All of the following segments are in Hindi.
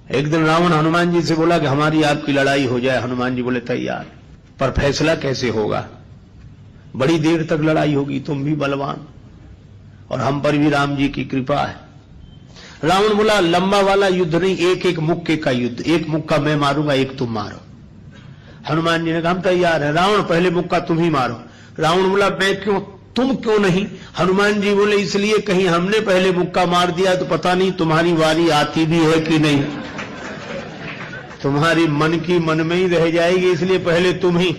एक दिन रावण हनुमान जी से बोला कि हमारी आपकी लड़ाई हो जाए। हनुमान जी बोले तैयार, पर फैसला कैसे होगा? बड़ी देर तक लड़ाई होगी, तुम भी बलवान और हम पर भी राम जी की कृपा है। रावण बोला लंबा वाला युद्ध नहीं, एक एक मुक्के का युद्ध, एक मुक्का मैं मारूंगा, एक तुम मारो। हनुमान जी ने कहा हम तैयार है। रावण पहले मुक्का तुम ही मारो। रावण बोला मैं क्यों, तुम क्यों नहीं? हनुमान जी बोले इसलिए कहीं हमने पहले मुक्का मार दिया तो पता नहीं तुम्हारी वारी आती भी है कि नहीं, तुम्हारी मन की मन में ही रह जाएगी, इसलिए पहले तुम ही।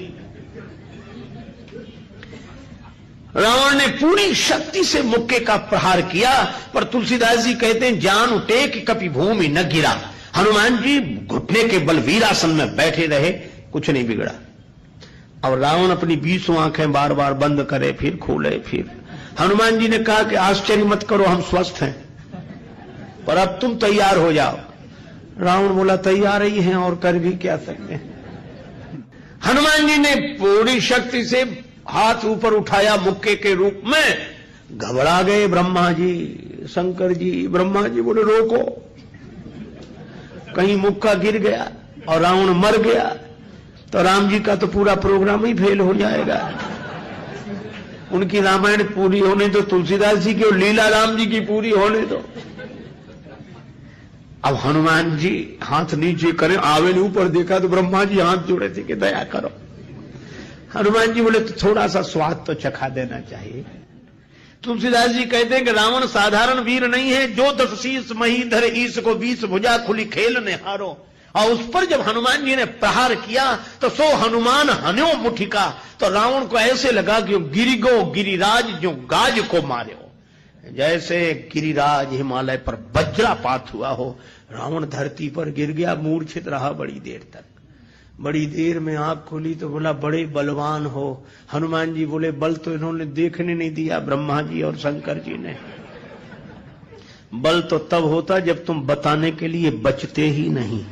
रावण ने पूरी शक्ति से मुक्के का प्रहार किया, पर तुलसीदास जी कहते हैं जान उठे कि कभी भूमि न गिरा। हनुमान जी घुटने के बल वीरासन में बैठे रहे, कुछ नहीं बिगड़ा। अब रावण अपनी 20 आंखें बार बार बंद करे, फिर खोले, फिर हनुमान जी ने कहा कि आश्चर्य मत करो, हम स्वस्थ हैं, पर अब तुम तैयार हो जाओ। रावण बोला तैयार ही हैं और कर भी क्या सकते हैं। हनुमान जी ने पूरी शक्ति से हाथ ऊपर उठाया मुक्के के रूप में। घबरा गए ब्रह्मा जी, शंकर जी। ब्रह्मा जी बोले रोको, कहीं मुक्का गिर गया और रावण मर गया तो राम जी का तो पूरा प्रोग्राम ही फेल हो जाएगा। उनकी रामायण पूरी होने दो, तुलसीदास जी की और लीला राम जी की पूरी होने दो। अब हनुमान जी हाथ नीचे करें, आवे ने ऊपर देखा तो ब्रह्मा जी हाथ जोड़े थे कि दया करो। हनुमान जी बोले तो थोड़ा सा स्वाद तो चखा देना चाहिए। तुलसीदास जी कहते हैं कि रावण साधारण वीर नहीं है, जो 10 शीश मही धर ईश को 20 भुजा खुली खेल ने हारो। और उस पर जब हनुमान जी ने प्रहार किया तो सो हनुमान हन्यो मुठिका, तो रावण को ऐसे लगा कि गिरिगो गिरिराज जो गाज को मारे हो, जैसे गिरिराज हिमालय पर वज्रापात हुआ हो। रावण धरती पर गिर गया, मूर्छित रहा बड़ी देर तक। बड़ी देर में आंख खोली तो बोला बड़े बलवान हो। हनुमान जी बोले बल तो इन्होंने देखने नहीं दिया, ब्रह्मा जी और शंकर जी ने। बल तो तब होता जब तुम बताने के लिए बचते ही नहीं।